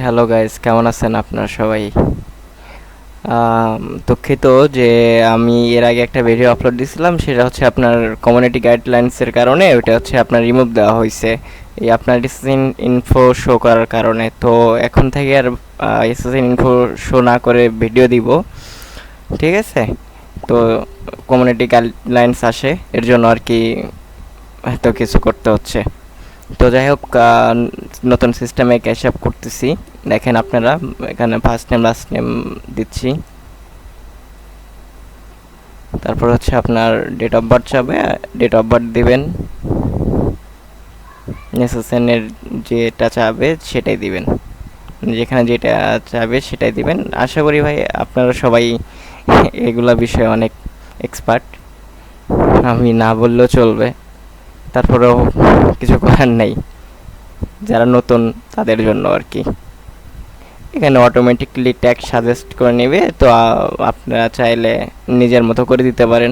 Hello guys, কেমন আছেন আপনারা সবাই? দুঃখিত যে আমি এর আগে একটা ভিডিও আপলোড দিয়েছিলাম, সেটা হচ্ছে আপনার কমিউনিটি গাইডলাইন্সের কারণে ওটা হচ্ছে আপনার রিমুভ দেওয়া হয়েছে এই আপনার এসএসএন ইনফো শো করার কারণে। তো এখন থেকে আর এসএসএন ইনফো শো না করে ভিডিও দিব, ঠিক আছে? তো কমিউনিটি গাইডলাইন্স আসে এর জন্য আর কি এত কিছু করতে হচ্ছে। তো যাই হোক, নতুন সিস্টেমে ক্যাশ আপ করতেছি। দেখেন আপনারা, এখানে ফার্স্ট নেম লাস্ট নেম দিচ্ছি, তারপর হচ্ছে আপনার ডেট অফ বার্থ চাবে, ডেট অফ বার্থ দিবেন, এসএসএনের যেটা চাবে সেটাই দিবেন, যেখানে যেটা চাবে সেটাই দিবেন। আশা করি ভাই আপনারা সবাই এগুলা বিষয়ে অনেক এক্সপার্ট, আমি না বললেও চলবে, তারপরেও কিছু করার নেই, যারা নতুন তাদের জন্য আর কি। এখানে অটোমেটিকলি ট্যাগ সাজেস্ট করে নেবে, তো আপনারা চাইলে নিজের মতো করে দিতে পারেন।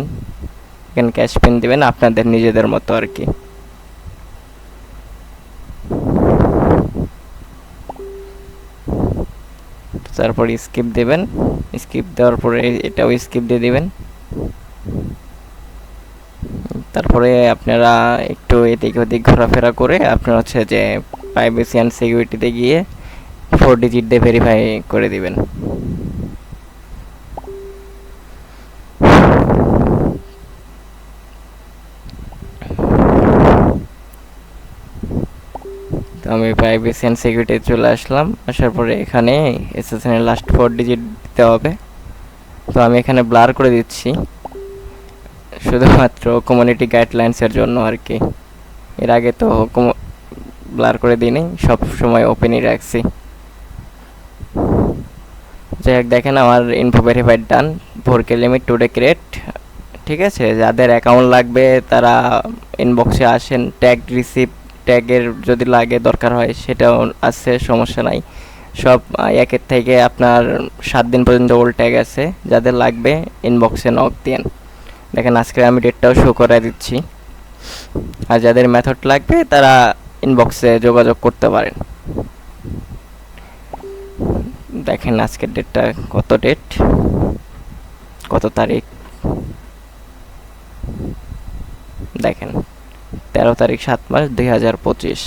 এখানে ক্যাশ পিন দিবেন আপনাদের নিজেদের মতো আর কি। তারপর স্কিপ দেবেন, স্কিপ দেওয়ার পরে এটাও স্কিপ দিয়ে দিবেন। তারপরে আপনারা একটু এদিক ওদিক ঘোরাফেরা করে আপনারা হচ্ছে যে প্রাইভেসি অ্যান্ড সিকিউরিটিতে গিয়ে 4 ডিজিট দিয়ে ভেরিফাই করে দিবেন। তো আমি প্রাইভেসি অ্যান্ড সিকিউরিটি চলে আসলাম, আসার পরে এখানে এসএসএন এর লাস্ট 4 ডিজিট দিতে হবে। তো আমি এখানে ব্লার করে দিচ্ছি শুধুমাত্র কমিউনিটি গাইডলাইন্সের জন্য আর কি। এর আগে তো ব্লার করে দিইনি, সব সময় ওপেনই রাখছি। যাই হোক, দেখেন আমার ইনফো ভেরিফাইড ডান, 4K লিমিট টুডে ক্রিয়েট। ঠিক আছে, যাদের অ্যাকাউন্ট লাগবে তারা ইনবক্সে আসেন, ট্যাগ রিসিভ ট্যাগের যদি লাগে দরকার হয় সেটাও আছে, সমস্যা নাই। সব একের থেকে আপনার 7 দিন পর্যন্ত ওল্ড ট্যাগ আছে, যাদের লাগবে ইনবক্সে নক দিন। দেখেন আজকে আমি ডেটটাও শো করে দিচ্ছি, আর যাদের মেথড লাগবে তারা ইনবক্সে যোগাযোগ করতে পারেন। দেখেন আজকের ডেটটা কত, ডেট কত তারিখ, দেখেন 13 তারিখ 7 মাস 2025।